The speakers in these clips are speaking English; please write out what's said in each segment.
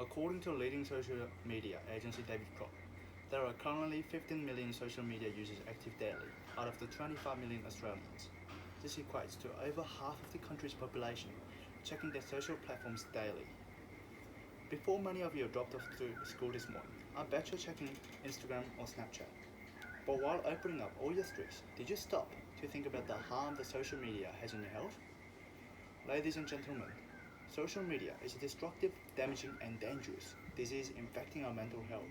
According to leading social media agency David Crock, there are currently 15 million social media users active daily out of the 25 million Australians. This equates to over half of the country's population checking their social platforms daily. Before many of you dropped off to school this morning, I bet you're checking Instagram or Snapchat. But while opening up all your streets, did you stop to think about the harm that social media has on your health? Ladies and gentlemen, social media is a destructive, damaging, and dangerous disease infecting our mental health.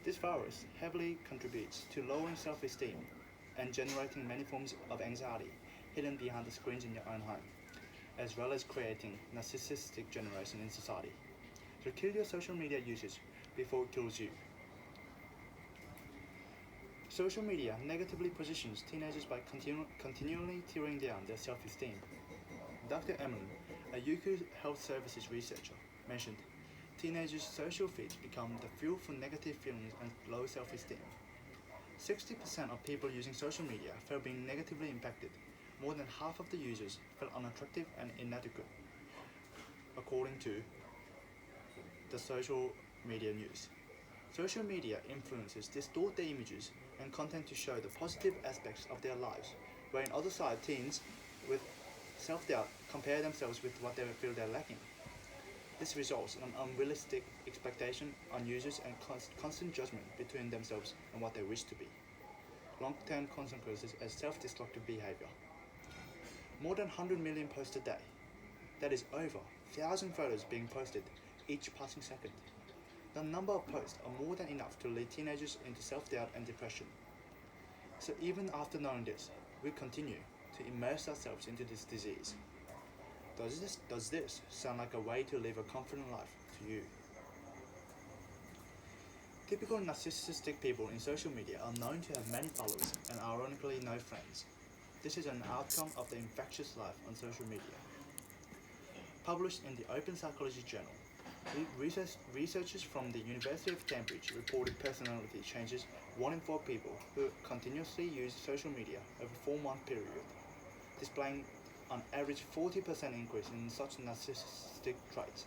This virus heavily contributes to lowering self-esteem and generating many forms of anxiety hidden behind the screens in your own home, as well as creating narcissistic generation in society. So kill your social media usage before it kills you. Social media negatively positions teenagers by continually tearing down their self-esteem. Dr. Emily, a UK Health Services researcher, mentioned teenagers' social feeds become the fuel for negative feelings and low self-esteem. 60% of people using social media felt being negatively impacted. More than half of the users felt unattractive and inadequate, according to the social media news. Social media influencers distort their images and content to show the positive aspects of their lives, where on the other side teens with self-doubt compare themselves with what they feel they're lacking. This results in an unrealistic expectation on users and constant judgment between themselves and what they wish to be. Long-term consequences as self-destructive behavior. More than 100 million posts a day. That is over 1,000 photos being posted each passing second. The number of posts are more than enough to lead teenagers into self-doubt and depression. So even after knowing this, we continue to immerse ourselves into this disease. Does this sound like a way to live a confident life to you? Typical narcissistic people in social media are known to have many followers and ironically no friends. This is an outcome of the infectious life on social media. Published in the Open Psychology Journal, researchers from the University of Cambridge reported personality changes 1 in 4 people who continuously use social media over a 4-month period, displaying on average 40% increase in such narcissistic traits.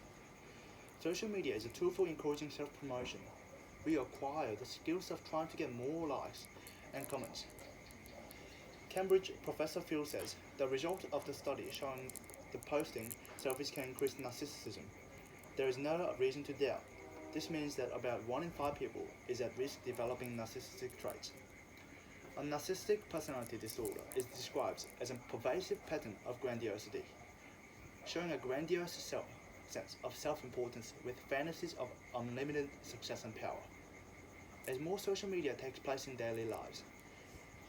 Social media is a tool for encouraging self-promotion. We acquire the skills of trying to get more likes and comments. Cambridge Professor Phil says the result of the study showing the posting selfies can increase narcissism. There is no reason to doubt. This means that about 1 in 5 people is at risk developing narcissistic traits. A narcissistic personality disorder is described as a pervasive pattern of grandiosity, showing a grandiose sense of self-importance with fantasies of unlimited success and power. As more social media takes place in daily lives,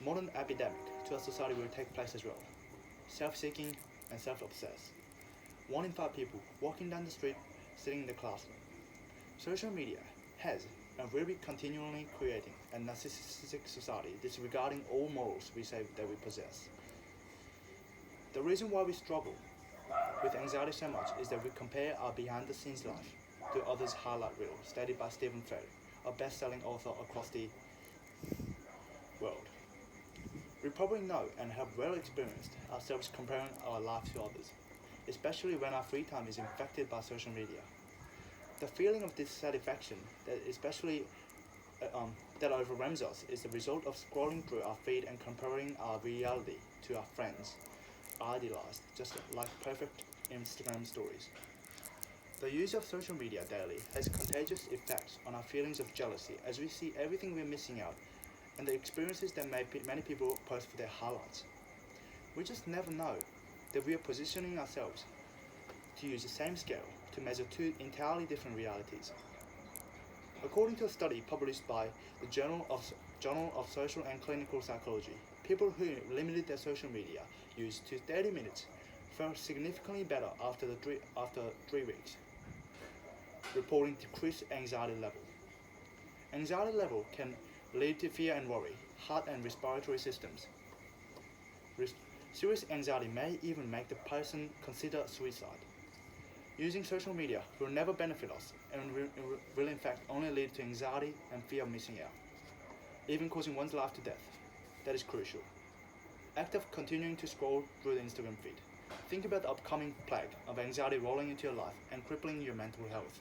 modern epidemic to our society will take place as well. Self-seeking and self-obsessed. 1 in 5 people walking down the street, sitting in the classroom. Social media has and will be continually creating a narcissistic society disregarding all morals we say that we possess. The reason why we struggle with anxiety so much is that we compare our behind-the-scenes life to others' highlight reel, stated by Stephen Fay, a best-selling author across the world. We probably know and have well experienced ourselves comparing our life to others, especially when our free time is infected by social media. The feeling of dissatisfaction that overwhelms us is the result of scrolling through our feed and comparing our reality to our friends, idealized, just like perfect Instagram stories. The use of social media daily has contagious effects on our feelings of jealousy as we see everything we're missing out and the experiences that many people post for their highlights. We just never know that we are positioning ourselves to use the same scale to measure 2 entirely different realities. According to a study published by the Journal of Social and Clinical Psychology, people who limited their social media use to 30 minutes felt significantly better after 3 weeks, reporting decreased anxiety level. Anxiety level can lead to fear and worry, heart and respiratory systems. Serious anxiety may even make the person consider suicide. Using social media will never benefit us and will in fact only lead to anxiety and fear of missing out, even causing one's life to death. That is crucial. Act of continuing to scroll through the Instagram feed. Think about the upcoming plague of anxiety rolling into your life and crippling your mental health.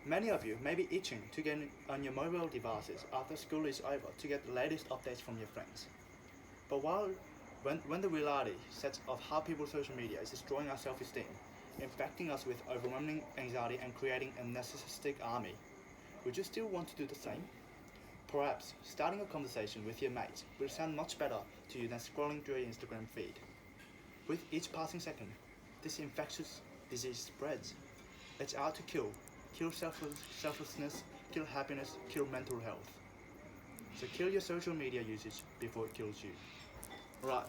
Many of you may be itching to get on your mobile devices after school is over to get the latest updates from your friends. But when the reality sets of how people's social media is destroying our self-esteem, infecting us with overwhelming anxiety and creating a narcissistic army, would you still want to do the same? Perhaps starting a conversation with your mates will sound much better to you than scrolling through your Instagram feed. With each passing second, this infectious disease spreads. It's out to kill selflessness, kill happiness, kill mental health. So kill your social media usage before it kills you. Right,